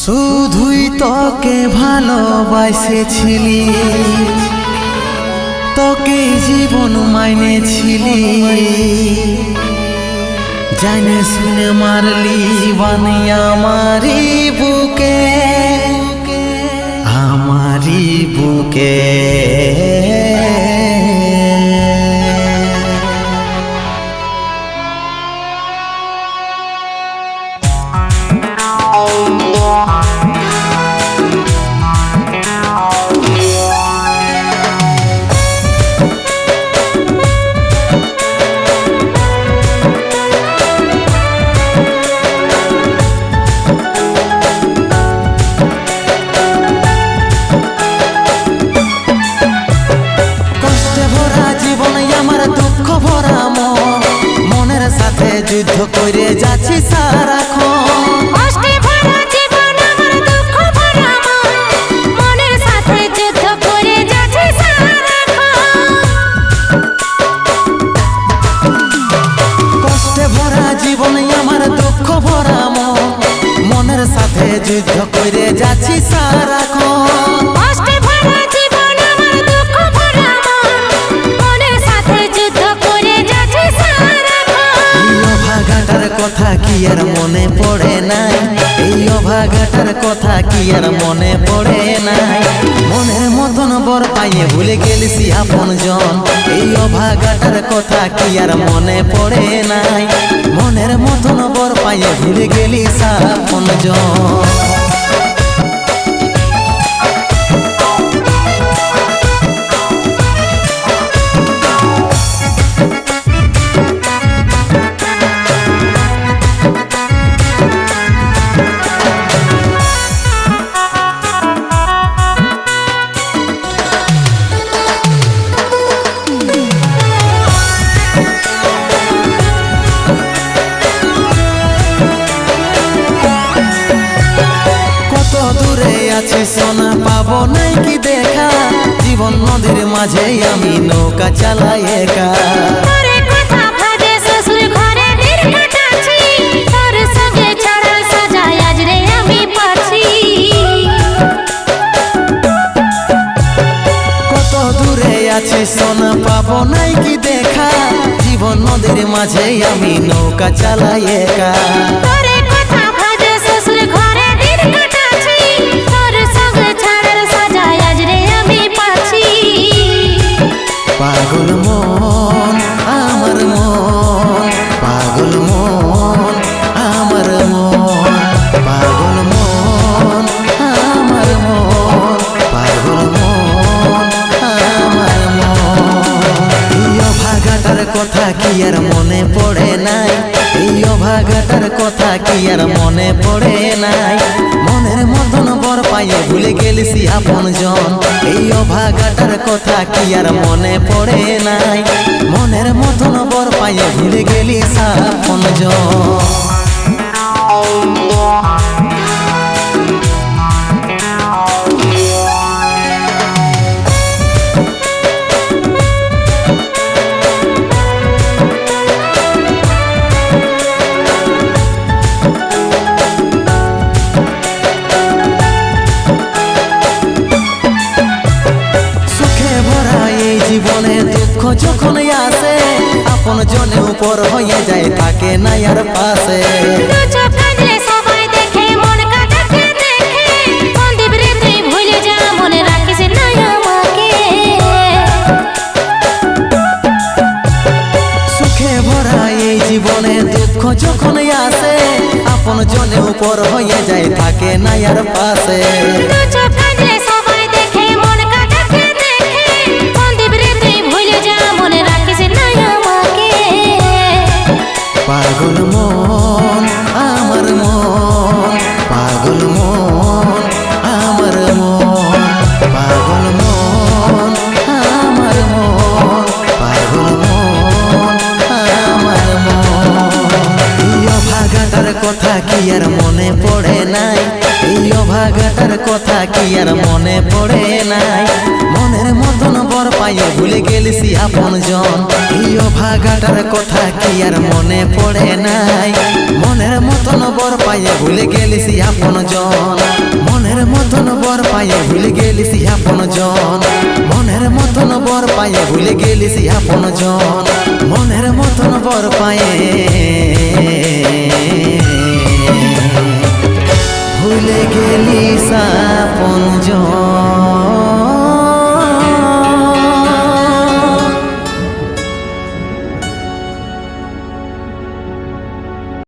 শুধুই তোকে ভালোবাসেছিলি, তোকে জীবন মাইনেছিলি, জানে শুনে মারলি বানি আমারি বুকে, আমারি বুকে। যুদ্ধ করে যাচ্ছি সারাক্ষণ, কষ্টে ভরা জীবন আমার দুঃখ ভরা মন, মনের সাথে যুদ্ধ করে যাচ্ছি সারাক্ষণ। কষ্টে ভরা জীবন আমার দুঃখ ভরা মন, মনের সাথে যুদ্ধ করে যাচ্ছি সারাক্ষণ। কষ্টে ভরা জীবন আমার দুঃখ ভরা মন, মনের সাথে যুদ্ধ করে যাচ্ছি সারাক্ষণ। অভাগাটার কথা কি আর মনে পড়ে নাই, এই অভাগাটার কথা কি আর মনে পড়ে নাই। মনের মতন বর পাইয়ে ভুলে গেলিস আপন জন, এই অভাগাটার কথা কি আর মনে পড়ে নাই। মনের মতন বর পাইয়ে ভুলে গেলিস আপন জন। সোনা পাবো নাই কি দেখা, জীবন নদীর মাঝে আমি নৌকা চালাই একা। কত দূরে আছি সোনা পাবো নাই কি দেখা, জীবন নদীর মাঝে আমি নৌকা চালাই একা। পাগল মন আমার মন, পাগল মন আমার মন, পাগল মন আমার মন, পাগল মন আমার মন। এই অভাগাটার কথা কি আর মনে পড়ে নাই, এই অভাগাটার কথা কি আর মনে পড়ে নাই। মনের মতন বর পাইয়ে ভুলে গেলিস আপন জন, এই অভাগাটার কথা কি আর মনে পড়ে নাই। মনের মতন বর পাইয়ে ভুলে গেলিস আপন জন। জীবনে দুঃখ যখন আসে, আপন জনে উপর হয়ে যায় থাকে না আর পাশে। সবাই দেখে মন কাটাকে দেখে, সন্দীপ রে তুই ভুলে যা, মনে রাখিস না আমাকে। সুখে ভরা এই জীবনে দুঃখ যখন আসে, আপন জনে উপর হয়ে যায় থাকে না আর পাশে। পাগল মন আমার মন, পাগল মন আমার মন, পাগল মন আমার মন, পাগল মন আমার মন। এই অভাগাটার কথা কি আর মনে পড়ে নাই, এই অভাগাটার কথা কি আর মনে পড়ে নাই। মনের মতন বর পাইয়ে ভুলে গেলিস আপন জন, এই অভাগ ভাগাটার কথা কি আর মনে পড়ে নাই মনের মতন বর পায়ে ভুলে গেলিস আপন জন মনের মতন বর পায়ে ভুলে গেলিস আপন জন মনের মতন বর পায়ে ভুলে গেলিস আপন জন মনের মতন বর পায়ে ভুলে গেলিস আপন জন।